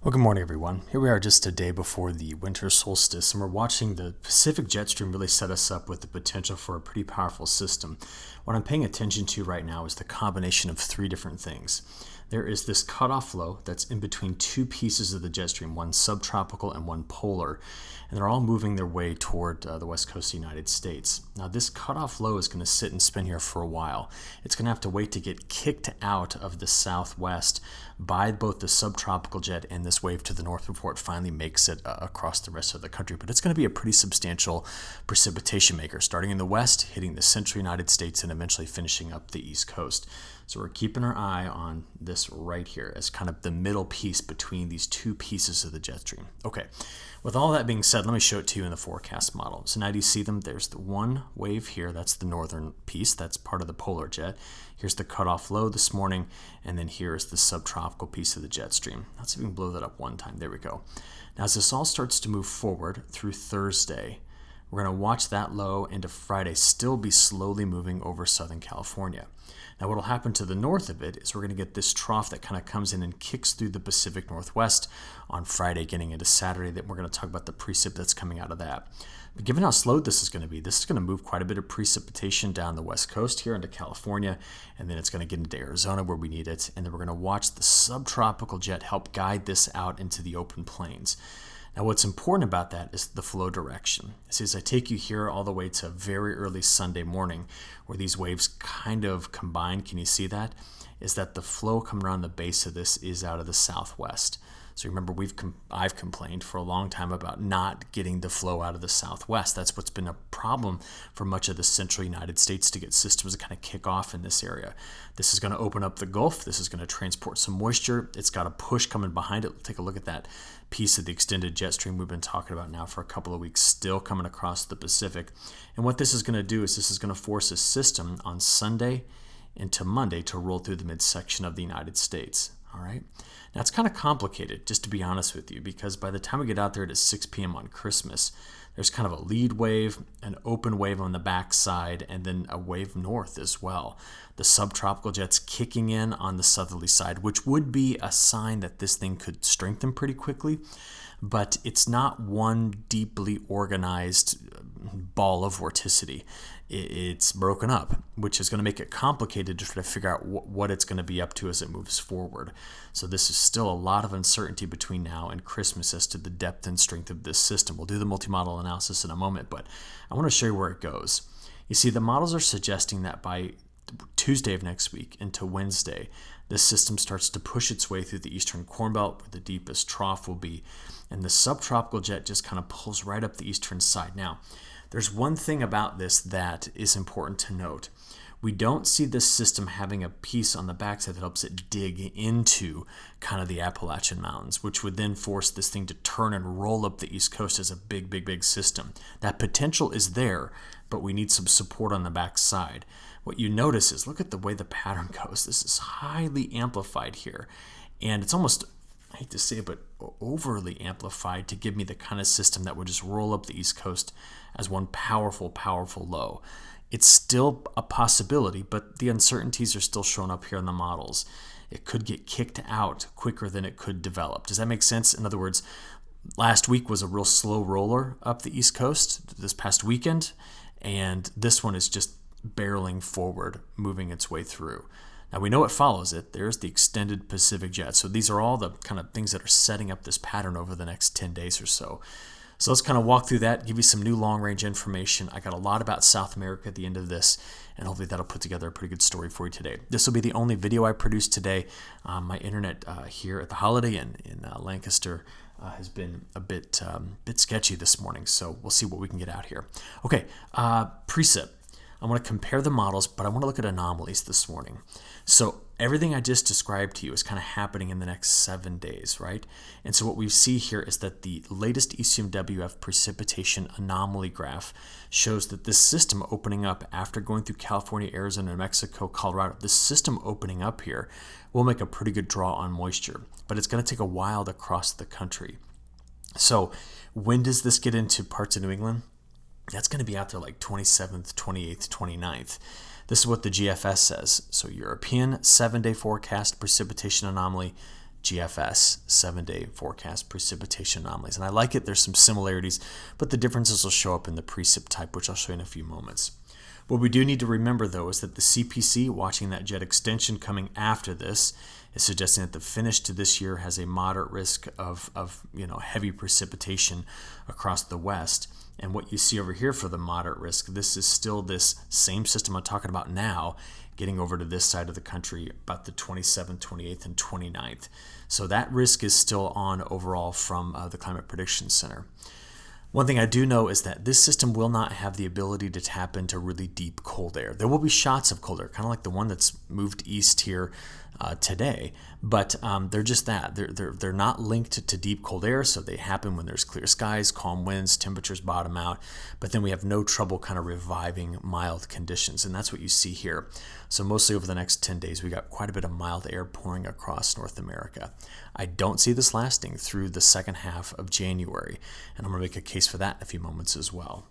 Well, good morning, everyone. Here we are just a day before the winter solstice, and we're watching the Pacific jet stream really set us up with the potential for a pretty powerful system. What I'm paying attention to right now is the combination of three different things. There is this cutoff low that's in between two pieces of the jet stream, one subtropical and one polar, and they're all moving their way toward the west coast of the United States. Now, this cutoff low is going to sit and spin here for a while. It's going to have to wait to get kicked out of the southwest by both the subtropical jet and this wave to the north before it finally makes it across the rest of the country. But it's going to be a pretty substantial precipitation maker, starting in the west, hitting the central United States, and eventually finishing up the east coast. So we're keeping our eye on this right here as kind of the middle piece between these two pieces of the jet stream. Okay, with all that being said, let me show it to you in the forecast model. So now do you see them? There's the one wave here. That's the northern piece. That's part of the polar jet. Here's the cutoff low this morning, and then here is the subtropical piece of the jet stream. Let's see if we can blow that up one time. There we go. Now, as this all starts to move forward through Thursday, we're going to watch that low into Friday still be slowly moving over Southern California. Now, what will happen to the north of it is we're going to get this trough that kind of comes in and kicks through the Pacific Northwest on Friday, getting into Saturday. Then we're going to talk about the precip that's coming out of that. But given how slow this is going to be, this is going to move quite a bit of precipitation down the west coast here into California, and then it's going to get into Arizona where we need it, and then we're going to watch the subtropical jet help guide this out into the open plains. Now, what's important about that is the flow direction. See, as I take you here all the way to very early Sunday morning, where these waves kind of combine, can you see that? Is that the flow coming around the base of this is out of the southwest. So remember, I've complained for a long time about not getting the flow out of the southwest. That's what's been a problem for much of the central United States to get systems to kind of kick off in this area. This is going to open up the Gulf. This is going to transport some moisture. It's got a push coming behind it. Take a look at that piece of the extended jet stream we've been talking about now for a couple of weeks, still coming across the Pacific. And what this is going to do is this is going to force a system on Sunday into Monday to roll through the midsection of the United States. All right. Now, it's kind of complicated, just to be honest with you, because by the time we get out there at 6 p.m. on Christmas, there's kind of a lead wave, an open wave on the backside, and then a wave north as well. The subtropical jet's kicking in on the southerly side, which would be a sign that this thing could strengthen pretty quickly, but it's not one deeply organized ball of vorticity. It's broken up, which is going to make it complicated to try to figure out what it's going to be up to as it moves forward. So this is still a lot of uncertainty between now and Christmas as to the depth and strength of this system. We'll do the multi-model analysis in a moment, but I want to show you where it goes. You see, the models are suggesting that by Tuesday of next week into Wednesday, this system starts to push its way through the eastern Corn Belt, where the deepest trough will be, and the subtropical jet just kind of pulls right up the eastern side. Now, there's one thing about this that is important to note. We don't see this system having a piece on the backside that helps it dig into kind of the Appalachian Mountains, which would then force this thing to turn and roll up the East Coast as a big, big, big system. That potential is there, but we need some support on the backside. What you notice is, look at the way the pattern goes. This is highly amplified here, and it's almost, I hate to say it, but overly amplified to give me the kind of system that would just roll up the East Coast as one powerful, powerful low. It's still a possibility, but the uncertainties are still shown up here in the models. It could get kicked out quicker than it could develop. Does that make sense? In other words, last week was a real slow roller up the East Coast this past weekend, and this one is just barreling forward, moving its way through. Now, we know it follows it. There's the extended Pacific jet. So these are all the kind of things that are setting up this pattern over the next 10 days or so. So let's kind of walk through that, give you some new long-range information. I got a lot about South America at the end of this, and hopefully that'll put together a pretty good story for you today. This will be the only video I produced today. My internet here at the Holiday Inn in Lancaster has been a bit sketchy this morning, so we'll see what we can get out here. Okay, precip. I want to compare the models, but I want to look at anomalies this morning. So everything I just described to you is kind of happening in the next 7 days, right? And so what we see here is that the latest ECMWF precipitation anomaly graph shows that this system opening up after going through California, Arizona, New Mexico, Colorado, this system opening up here will make a pretty good draw on moisture, but it's going to take a while to cross the country. So when does this get into parts of New England? That's going to be out there like 27th, 28th, 29th. This is what the GFS says. So European 7-day forecast precipitation anomaly, GFS, 7-day forecast precipitation anomalies. And I like it. There's some similarities, but the differences will show up in the precip type, which I'll show you in a few moments. What we do need to remember, though, is that the CPC, watching that jet extension coming after this, is suggesting that the finish to this year has a moderate risk of heavy precipitation across the west. And what you see over here for the moderate risk, this is still this same system I'm talking about now, getting over to this side of the country about the 27th, 28th, and 29th. So that risk is still on overall from the Climate Prediction Center. One thing I do know is that this system will not have the ability to tap into really deep cold air. There will be shots of cold air, kind of like the one that's moved east here today, but they're just that. They're not linked to deep cold air, so they happen when there's clear skies, calm winds, temperatures bottom out, but then we have no trouble kind of reviving mild conditions, and that's what you see here. So mostly over the next 10 days, we got quite a bit of mild air pouring across North America. I don't see this lasting through the second half of January, and I'm going to make a case for that in a few moments as well.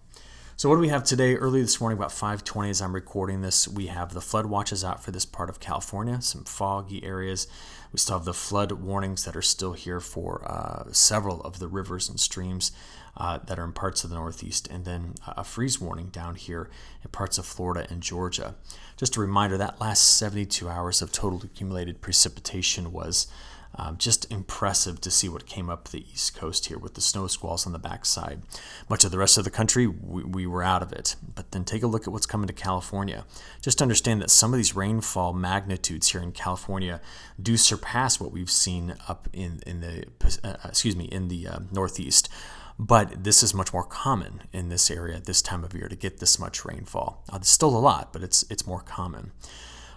So what do we have today? Early this morning, about 5:20 as I'm recording this, we have the flood watches out for this part of California, some foggy areas. We still have the flood warnings that are still here for several of the rivers and streams that are in parts of the Northeast, and then a freeze warning down here in parts of Florida and Georgia. Just a reminder, that last 72 hours of total accumulated precipitation was just impressive to see what came up the East Coast here with the snow squalls on the backside. Much of the rest of the country, we were out of it. But then take a look at what's coming to California. Just understand that some of these rainfall magnitudes here in California do surpass what we've seen up in the Northeast. But this is much more common in this area at this time of year to get this much rainfall. It's still a lot, but it's more common.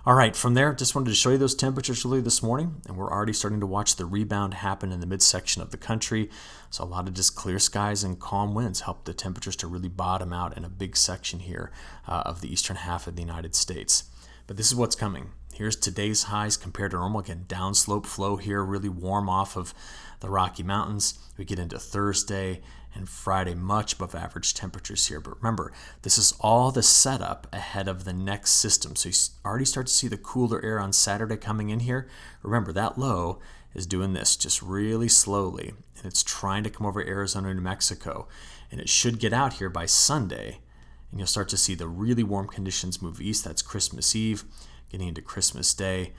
All right, from there, just wanted to show you those temperatures early this morning, and we're already starting to watch the rebound happen in the midsection of the country. So a lot of just clear skies and calm winds help the temperatures to really bottom out in a big section here of the eastern half of the United States. But this is what's coming. Here's today's highs compared to normal. Again, downslope flow here, really warm off of the Rocky Mountains. We get into Thursday and Friday, much above average temperatures here. But remember, this is all the setup ahead of the next system. So you already start to see the cooler air on Saturday coming in here. Remember, that low is doing this just really slowly, and it's trying to come over Arizona and New Mexico. And it should get out here by Sunday, and you'll start to see the really warm conditions move east. That's Christmas Eve, getting into Christmas Day.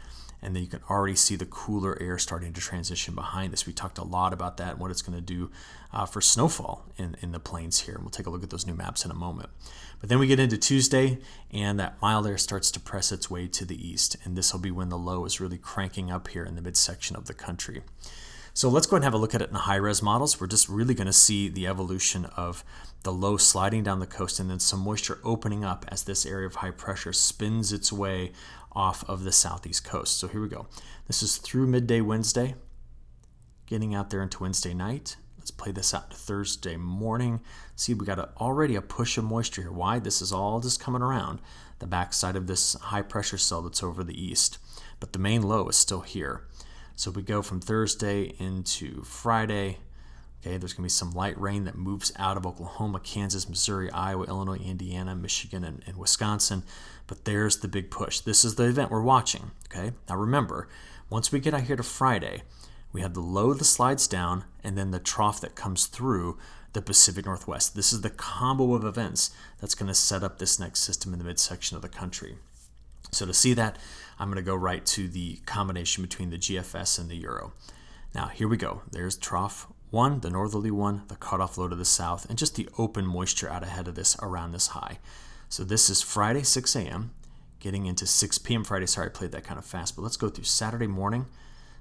And then you can already see the cooler air starting to transition behind this. We talked a lot about that and what it's going to do for snowfall in the plains here. And we'll take a look at those new maps in a moment. But then we get into Tuesday, and that mild air starts to press its way to the east. And this will be when the low is really cranking up here in the midsection of the country. So let's go ahead and have a look at it in the high-res models. We're just really going to see the evolution of the low sliding down the coast and then some moisture opening up as this area of high pressure spins its way off of the southeast coast. So here we go. This is through midday Wednesday, getting out there into Wednesday night. Let's play this out to Thursday morning. See, we got already a push of moisture here. Why? This is all just coming around the backside of this high pressure cell that's over the east. But the main low is still here. So we go from Thursday into Friday. Okay, there's going to be some light rain that moves out of Oklahoma, Kansas, Missouri, Iowa, Illinois, Indiana, Michigan, and Wisconsin. But there's the big push. This is the event we're watching. Okay, now remember, once we get out here to Friday, we have the low that slides down and then the trough that comes through the Pacific Northwest. This is the combo of events that's going to set up this next system in the midsection of the country. So to see that, I'm going to go right to the combination between the GFS and the Euro. Now, here we go. There's trough 1, the northerly one, the cutoff low to the south, and just the open moisture out ahead of this around this high. So this is Friday, 6 a.m., getting into 6 p.m. Friday. Sorry, I played that kind of fast, but let's go through Saturday morning,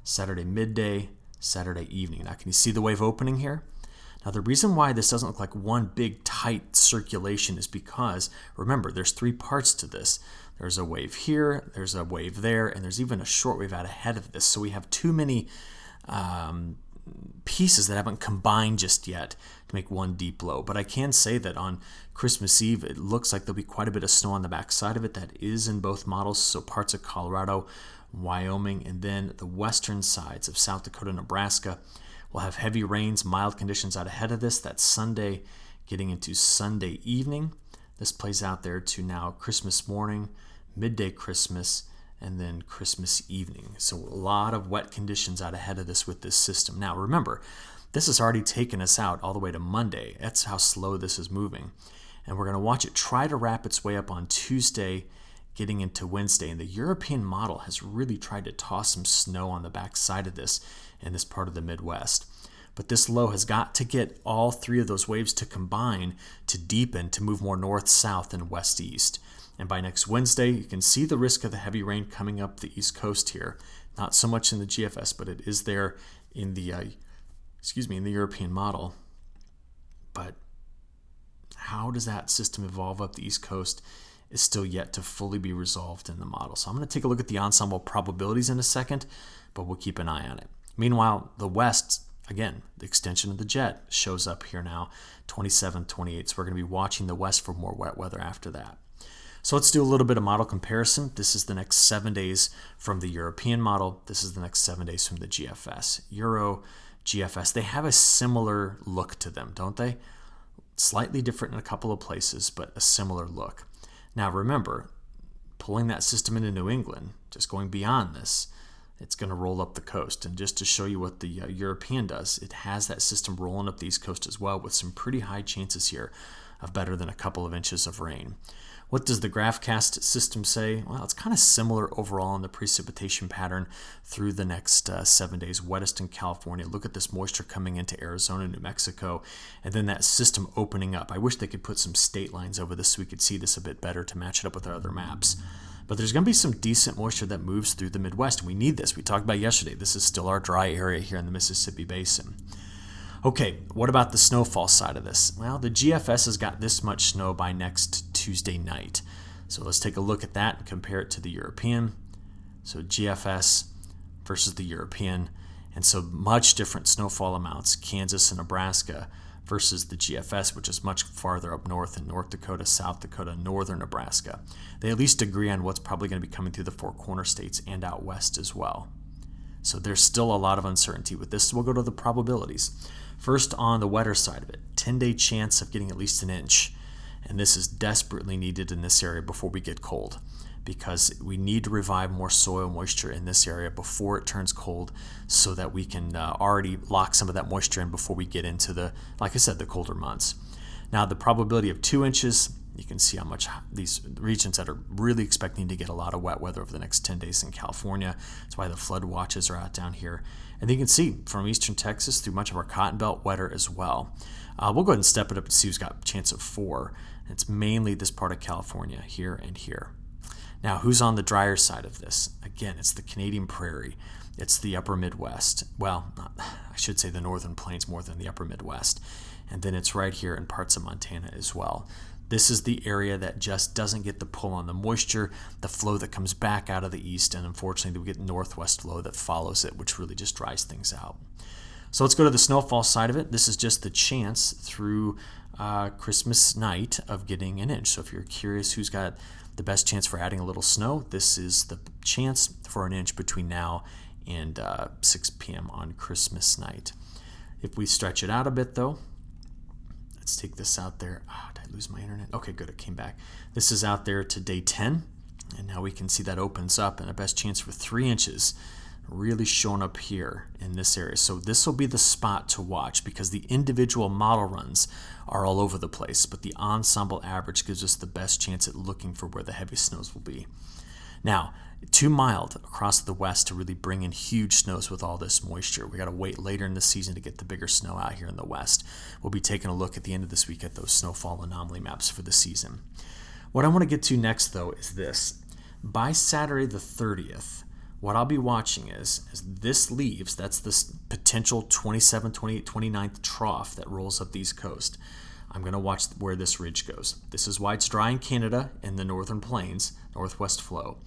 Saturday midday, Saturday evening. Now, can you see the wave opening here? Now, the reason why this doesn't look like one big tight circulation is because, remember, there's 3 parts to this. There's a wave here, there's a wave there, and there's even a short wave out ahead of this. So we have too many pieces that haven't combined just yet to make one deep low. But I can say that on Christmas Eve, it looks like there'll be quite a bit of snow on the backside of it. That is in both models, so parts of Colorado, Wyoming, and then the western sides of South Dakota, Nebraska will have heavy rains, mild conditions out ahead of this. That's Sunday, getting into Sunday evening. This plays out there to now Christmas morning, midday Christmas, and then Christmas evening. So a lot of wet conditions out ahead of this with this system. Now remember, this has already taken us out all the way to Monday. That's how slow this is moving. And we're going to watch it try to wrap its way up on Tuesday, getting into Wednesday. And the European model has really tried to toss some snow on the backside of this in this part of the Midwest. But this low has got to get all three of those waves to combine, to deepen, to move more north-south and west-east. And by next Wednesday, you can see the risk of the heavy rain coming up the East Coast here. Not so much in the GFS, but it is there in the in the European model. But how does that system evolve up the East Coast is still yet to fully be resolved in the model. So I'm going to take a look at the ensemble probabilities in a second, but we'll keep an eye on it. Meanwhile, the West, again, the extension of the jet shows up here now, 27, 28. So we're going to be watching the West for more wet weather after that. So let's do a little bit of model comparison. This is the next 7 days from the European model. This is the next 7 days from the GFS. Euro, GFS, they have a similar look to them, don't they? Slightly different in a couple of places, but a similar look. Now remember, pulling that system into New England, just going beyond this, it's going to roll up the coast. And just to show you what the European does, it has that system rolling up the East Coast as well with some pretty high chances here of better than a couple of inches of rain. What does the GraphCast system say? Well, it's kind of similar overall in the precipitation pattern through the next 7 days. Wettest in California. Look at this moisture coming into Arizona, New Mexico, and then that system opening up. I wish they could put some state lines over this so we could see this a bit better to match it up with our other maps. But there's going to be some decent moisture that moves through the Midwest. We need this. We talked about yesterday. This is still our dry area here in the Mississippi Basin. Okay, what about the snowfall side of this? Well, the GFS has got this much snow by next Tuesday night. So let's take a look at that and compare it to the European. So GFS versus the European. And so much different snowfall amounts, Kansas and Nebraska versus the GFS, which is much farther up north in North Dakota, South Dakota, northern Nebraska. They at least agree on what's probably going to be coming through the Four Corner states and out west as well. So there's still a lot of uncertainty with this. So we'll go to the probabilities. First, on the wetter side of it, 10-day chance of getting at least an inch. And this is desperately needed in this area before we get cold, because we need to revive more soil moisture in this area before it turns cold so that we can already lock some of that moisture in before we get into the, like I said, the colder months. Now, the probability of 2 inches, you can see how much these regions that are really expecting to get a lot of wet weather over the next 10 days in California. That's why the flood watches are out down here. And you can see from eastern Texas through much of our cotton belt wetter as well. We'll go ahead and step it up and see who's got a chance of 4. It's mainly this part of California, here and here. Now, who's on the drier side of this? Again, it's the Canadian Prairie. It's the upper Midwest. Well, I should say the northern plains more than the upper Midwest. And then it's right here in parts of Montana as well. This is the area that just doesn't get the pull on the moisture, the flow that comes back out of the east, and unfortunately we get northwest flow that follows it, which really just dries things out. So let's go to the snowfall side of it. This is just the chance through Christmas night of getting an inch. So if you're curious who's got the best chance for adding a little snow, this is the chance for an inch between now and 6 p.m. on Christmas night. If we stretch it out a bit though, let's take this out there. Did I lose my internet? Okay, good, it came back. This is out there to day 10, and now we can see that opens up, and a best chance for 3 inches really showing up here in this area. So this will be the spot to watch because the individual model runs are all over the place, but the ensemble average gives us the best chance at looking for where the heavy snows will be. Now, too mild across the west to really bring in huge snows with all this moisture. We got to wait later in the season to get the bigger snow out here in the west. We'll be taking a look at the end of this week at those snowfall anomaly maps for the season. What I want to get to next, though, is this. By Saturday the 30th, what I'll be watching is this leaves, that's this potential 27, 28, 29th trough that rolls up the East Coast. I'm going to watch where this ridge goes. This is why it's dry in Canada and the northern plains, northwest flow.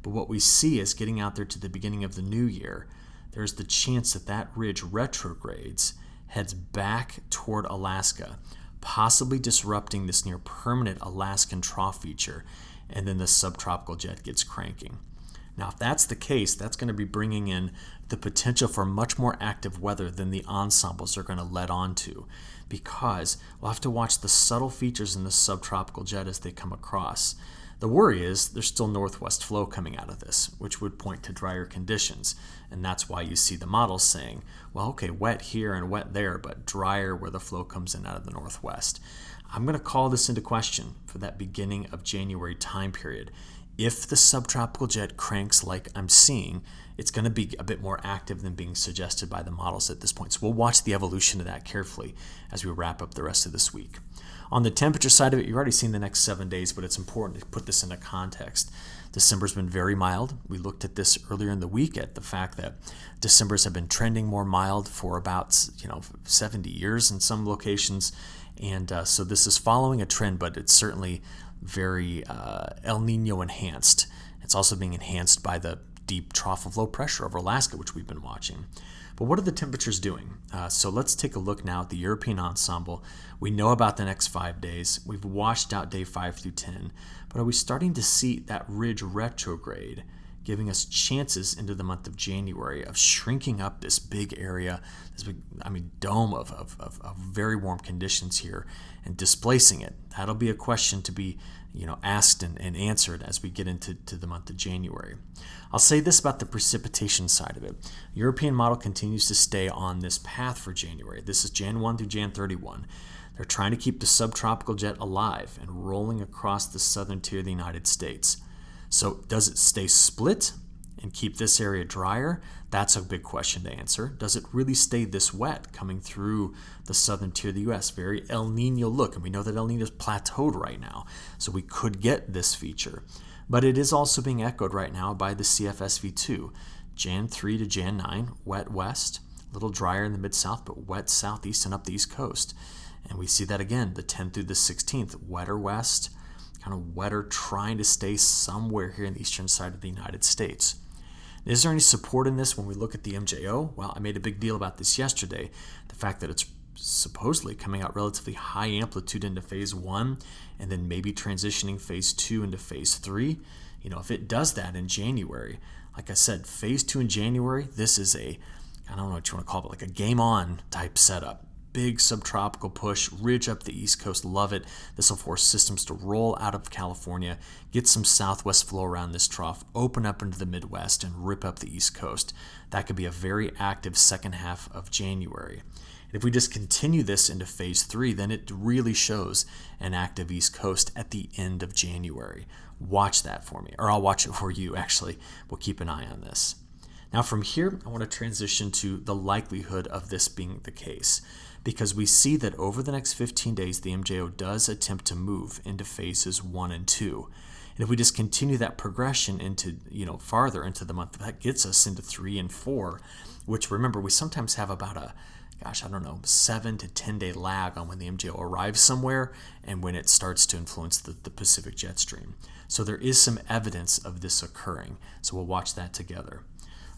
But what we see is getting out there to the beginning of the new year, there's the chance that that ridge retrogrades, heads back toward Alaska, possibly disrupting this near permanent Alaskan trough feature, and then the subtropical jet gets cranking. Now, if that's the case, that's going to be bringing in the potential for much more active weather than the ensembles are going to let on to, because we'll have to watch the subtle features in the subtropical jet as they come across. The worry is there's still northwest flow coming out of this, which would point to drier conditions. And that's why you see the models saying, well, okay, wet here and wet there, but drier where the flow comes in out of the northwest. I'm going to call this into question for that beginning of January time period. If the subtropical jet cranks like I'm seeing, it's going to be a bit more active than being suggested by the models at this point. So we'll watch the evolution of that carefully as we wrap up the rest of this week. On the temperature side of it, you've already seen the next 7 days, but it's important to put this into context. December's been very mild. We looked at this earlier in the week at the fact that December's have been trending more mild for about 70 years in some locations. And so this is following a trend, but it's certainly very El Niño enhanced. It's also being enhanced by the deep trough of low pressure over Alaska, which we've been watching. But what are the temperatures doing? So let's take a look now at the European ensemble. We know about the next 5 days. We've washed out day 5 through 10. But are we starting to see that ridge retrograde, giving us chances into the month of January of shrinking up this big area, this big, dome of very warm conditions here and displacing it? That'll be a question to be asked and answered as we get into the month of January. I'll say this about the precipitation side of it. European model continues to stay on this path for January. This is Jan 1 through Jan 31. They're trying to keep the subtropical jet alive and rolling across the southern tier of the United States. So does it stay split and keep this area drier? That's a big question to answer. Does it really stay this wet coming through the southern tier of the U.S.? Very El Niño look, and we know that El Niño is plateaued right now, so we could get this feature. But it is also being echoed right now by the CFSV2. Jan 3 to Jan 9, wet west, a little drier in the mid-south, but wet southeast and up the east coast. And we see that again, the 10th through the 16th, wetter west, kind of wetter, trying to stay somewhere here in the eastern side of the United States. Is there any support in this when we look at the MJO? Well, I made a big deal about this yesterday, the fact that it's supposedly coming out relatively high amplitude into phase 1 and then maybe transitioning phase 2 into phase 3. If it does that in January, like I said, phase 2 in January, this is I don't know what you want to call it, like a game on type setup. Big subtropical push, ridge up the east coast, love it. This will force systems to roll out of California, get some southwest flow around this trough, open up into the Midwest, and rip up the east coast. That could be a very active second half of January. And if we just continue this into phase 3, then it really shows an active east coast at the end of January. Watch that for me, or I'll watch it for you, actually. We'll keep an eye on this. Now from here, I want to transition to the likelihood of this being the case, because we see that over the next 15 days, the MJO does attempt to move into phases 1 and 2. And if we just continue that progression into, farther into the month, that gets us into 3 and 4, which remember, we sometimes have about a 7 to 10 day lag on when the MJO arrives somewhere and when it starts to influence the Pacific jet stream. So there is some evidence of this occurring. So we'll watch that together.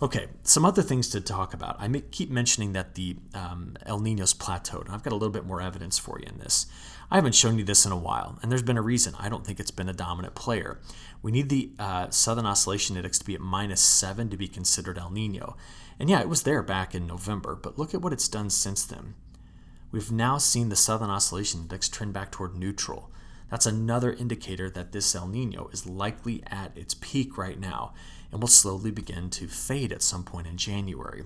Okay, some other things to talk about. I keep mentioning that the El Niño's plateaued. I've got a little bit more evidence for you in this. I haven't shown you this in a while, and there's been a reason. I don't think it's been a dominant player. We need the Southern Oscillation Index to be at -7 to be considered El Niño. And yeah, it was there back in November, but look at what it's done since then. We've now seen the Southern Oscillation Index trend back toward neutral. That's another indicator that this El Niño is likely at its peak right now and will slowly begin to fade at some point in January.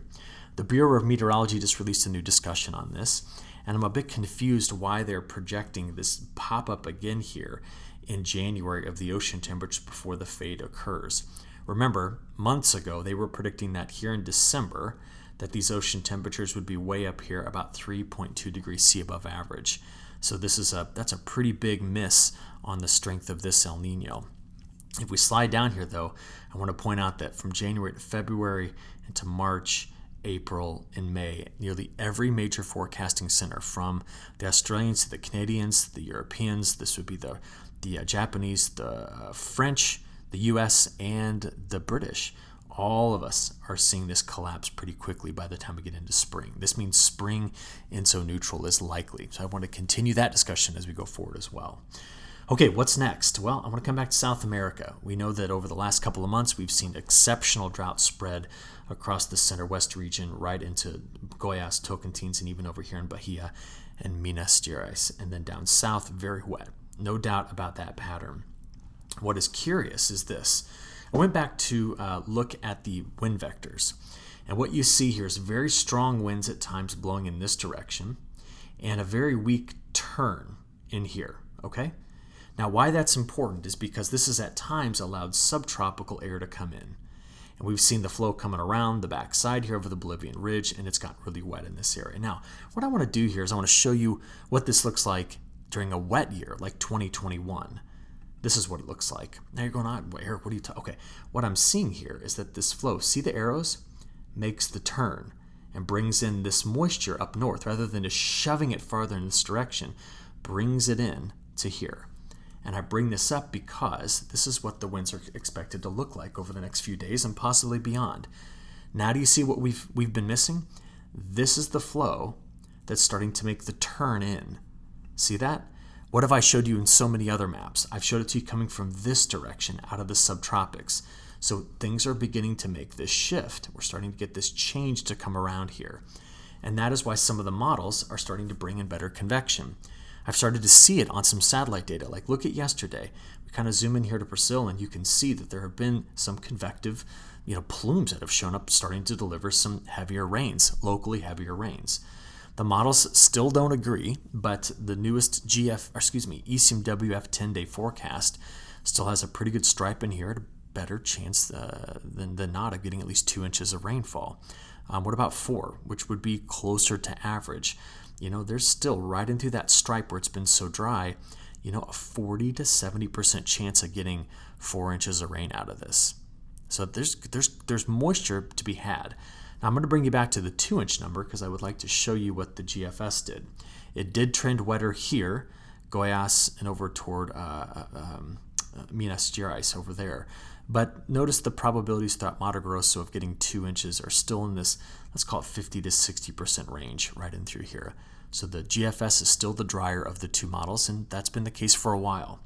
The Bureau of Meteorology just released a new discussion on this, and I'm a bit confused why they're projecting this pop-up again here in January of the ocean temperatures before the fade occurs. Remember, months ago, they were predicting that here in December, that these ocean temperatures would be way up here, about 3.2 degrees C above average. So that's a pretty big miss on the strength of this El Niño. If we slide down here, though, I want to point out that from January to February into March, April, and May, nearly every major forecasting center, from the Australians to the Canadians, the Europeans, this would be the Japanese, the French, the US, and the British, all of us are seeing this collapse pretty quickly by the time we get into spring. This means spring INSO-neutral is likely. So I want to continue that discussion as we go forward as well. Okay, what's next? Well, I want to come back to South America. We know that over the last couple of months, we've seen exceptional drought spread across the center-west region, right into Goiás, Tocantins, and even over here in Bahia and Minas Gerais. And then down south, very wet. No doubt about that pattern. What is curious is this. I went back to look at the wind vectors. And what you see here is very strong winds at times blowing in this direction and a very weak turn in here, okay? Now, why that's important is because this has at times allowed subtropical air to come in. And we've seen the flow coming around the backside here over the Bolivian Ridge, and it's gotten really wet in this area. Now, what I want to do here is I want to show you what this looks like during a wet year, like 2021. This is what it looks like. Now you're going, Eric, what are you talking? Okay, what I'm seeing here is that this flow, see the arrows? Makes the turn and brings in this moisture up north rather than just shoving it farther in this direction, brings it in to here. And I bring this up because this is what the winds are expected to look like over the next few days and possibly beyond. Now do you see what we've been missing? This is the flow that's starting to make the turn in. See that? What have I showed you in so many other maps? I've showed it to you coming from this direction out of the subtropics. So things are beginning to make this shift. We're starting to get this change to come around here. And that is why some of the models are starting to bring in better convection. I've started to see it on some satellite data. Like look at yesterday. We kind of zoom in here to Brazil and you can see that there have been some convective plumes that have shown up starting to deliver some heavier rains, locally heavier rains. The models still don't agree, but the newest ECMWF 10-day forecast still has a pretty good stripe in here, better chance than not of getting at least 2 inches of rainfall. What about 4, which would be closer to average? There's still right into that stripe where it's been so dry, a 40 to 70% chance of getting 4 inches of rain out of this. So there's moisture to be had. Now I'm going to bring you back to the 2-inch number because I would like to show you what the GFS did. It did trend wetter here, Goiás and over toward Minas Gerais over there. But notice the probabilities throughout Mato Grosso of getting 2 inches are still in this, let's call it 50 to 60% range right in through here. So the GFS is still the drier of the two models, and that's been the case for a while.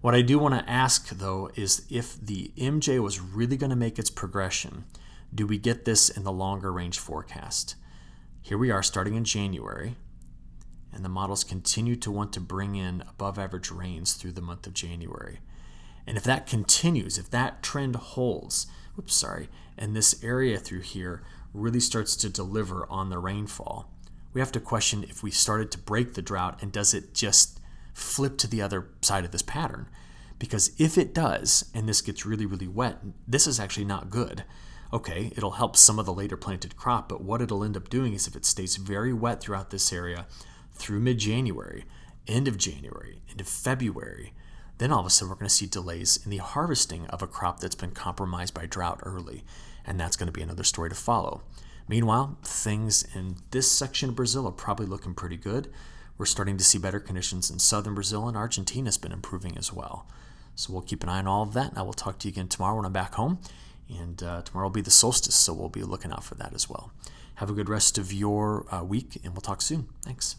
What I do want to ask, though, is if the MJ was really going to make its progression, do we get this in the longer range forecast? Here we are starting in January, and the models continue to want to bring in above average rains through the month of January. And if that continues, if that trend holds, and this area through here really starts to deliver on the rainfall, we have to question if we started to break the drought and does it just flip to the other side of this pattern? Because if it does, and this gets really, really wet, this is actually not good. Okay, it'll help some of the later planted crop, but what it'll end up doing is if it stays very wet throughout this area through mid-January, end of February, then all of a sudden we're going to see delays in the harvesting of a crop that's been compromised by drought early, and that's going to be another story to follow. Meanwhile, things in this section of Brazil are probably looking pretty good. We're starting to see better conditions in southern Brazil, and Argentina's been improving as well. So we'll keep an eye on all of that, and I will talk to you again tomorrow when I'm back home. And tomorrow will be the solstice, so we'll be looking out for that as well. Have a good rest of your week, and we'll talk soon. Thanks.